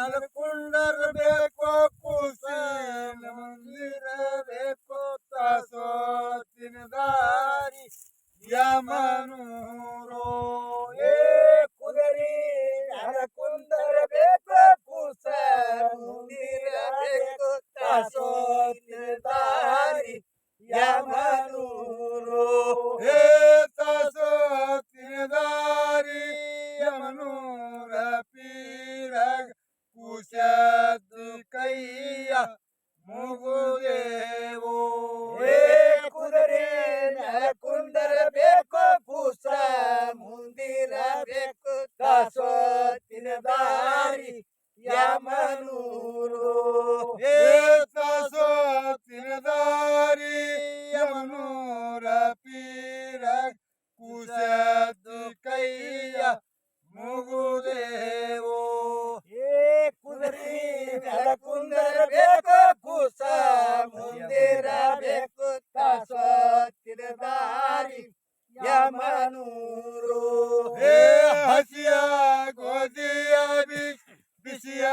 ನಲಕುಂಡರ ಬೇಕೋ ಕುಸೇಲ ಮಂದಿರ ಬೇಕೋ ತಾಸೋತಿನ ದಾರಿ ಯಮನೂರೋ ಏ ಕುದರಿ ನಲಕುಂಡರ ಬೇಕೋ ಕುಸೇಲ ಮಂದಿರ ಬೇಕೋ ತಾಸೋತಿನ ದಾರಿ ಯಮನೂರೋ ಹೇ ತಾಸೋತಿನ ದಾರಿ ಯಮನೂರ ಪೀರ ಕುಶದ ಕೈಯ ಮುಗುದೇವೋ ಹೇ ಕುದುರೆ ನಲಕುಂಡರ ಬೇಕೋ ಕುಸ ಮುಂದಿರ ಬೇಕು ತಾಸೋತಿನ ದಾರಿ ಯಮನೂರು ಹೇ ತಾಸೋತಿನ ದಾರಿ ಯಮನೂರ ಪೀರ ಕುಶದ ಕೈಯ ಮುಗುದೇವೋ ಹೇ ಕುದುರೆ ನಲಕುಂಡರ ಬೇಕೋ ಕುಸ ಮುಂದಿರ ಬೇಕು ತಾಸೋತಿನ ದಾರಿ ಯಮನೂರು ಹೇ ಹಸಿಯ ಗೋಧಿಯ ಬಿಸಿಯ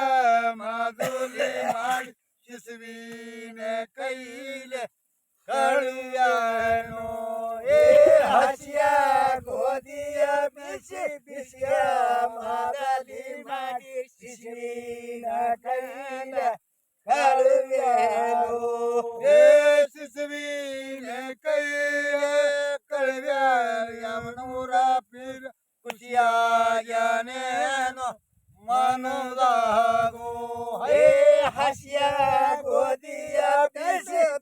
ಮಾಧುಲಿ ಮಾಡಿ ಶಿಶುವಿನ ಕೈಲೆ ಕಳುಯಾನೋ ಹೇ ಹಸಿಯ ಗೋಧಿಯ ಬಿಸಿಯ ಮಾಧುಲಿ ಮಾಡಿ ಶಿಶುವಿನ ಕೈಲೆ ಕಳುಯಾನೋ ಹೇ ಶಿಶುವಿನ ಕೈಲೆ ಕಳುಯಾನ ಯಮನೂರ ಪೀರ ಖುಷಿಯಾಗನೇನೋ ಮನದಾಗೋ ಹೇ ಹಸಿಯ ಗೋಧಿಯ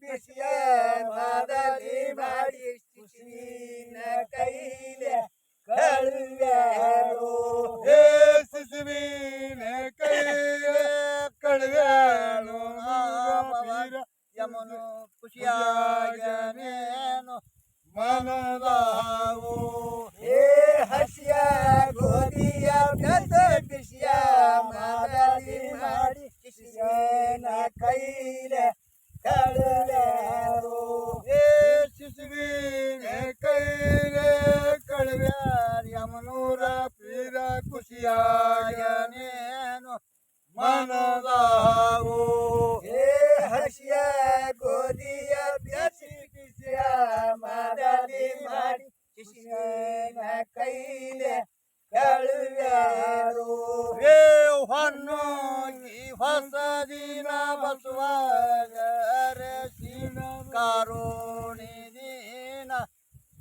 ಬಿಸಿಯ ಮಾದಲಿ ಮಾಡಿ ಶಿಶುವಿನ ಕೈಲೆ ಕಳುವ್ಯಾರೋ ಹೇ ಶಿಶುವಿನ ಕೈಲೆ ಕಳುವ್ಯಾಳೋ ಯಮನು ಖುಷಿಯಾಗನೇನು ಮನದಾಗೋ ಹೇ ಹಸಿಯ ಗೋಧಿಯ ಬಿಸಿಯ ಮಾದಲಿ ಮಾಡಿ ಶಿಶುವಿನ ಕೈಲೆ ಕಳುವ್ಯಾರೋ ಹೇ ಶಿಶುವಿನ ಕೈಲೆ ಕಳುವ್ಯಾರ ಯಮನೂರ ಪೀರ ಖುಷಿಯಾಗನೇನು ಮನದಾಗೋ ಹೇ ಹಸಿಯ ಗೋಧಿಯ ಬಿಸಿಯ ಮಾದಲಿ ಮಾಡಿ ಶಿಶುವಿನ ಕೈಲೆ ಕಳುವ್ಯಾರೋ ಹೇ ಹೊನ್ನು ಈ ಹೊಸ ದಿನ ಬಸವರ ಶಿನ ಕಾರುಣಿ ದಿನ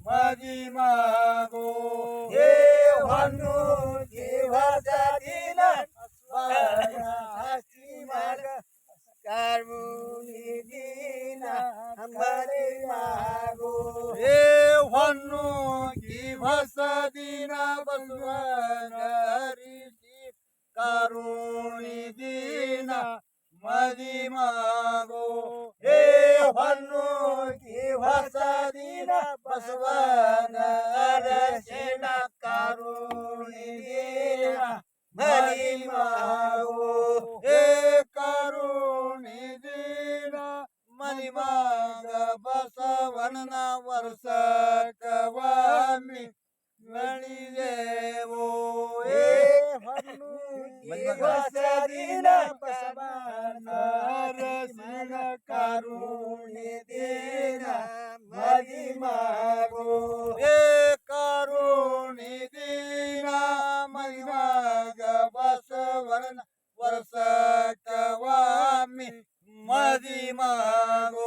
ಮದಿಮಾಗೋ ಹೇ ಹೊನ್ನು ಈ ಹೊಸ ದಿನ ಕಾರುಣಿ ದಿನ ಮದಿಮಾಗೋ ಹೇ ಹೊನ್ನು ಈ ಹೊಸ ದಿನ ಬಸವನರಿಸಿ ಕಾರುಣಿ ದಿನ ಮದಿಮಾಗೋ ಹೇ ಹೊನ್ನು ಈ ಹೊಸ ದಿನ ಬಸವನರಸಿನ ಕಾರುಣಿ ದಿನ ಮದಿಮಾಗೋ ಹೇ ಕಾರುಣಿ ದಿನ ಮದಿಮಾಗ ಬಸವನ ವರ್ಷಕವಾಮಿ ಮಣಿದೇವೋ ಹೇ ಹೊಸ ದಿನ ಬಸವನರಸಿನ ಕಾರುಣಿ ದಿನ ಮದಿಮಾಗೋ ಹೇ ಕಾರುಣಿ ದಿನ ಮದಿಮಾಗ ಬಸವನ ವರ್ಷಕವಾಮಿ ಮದಿಮಾಗೋ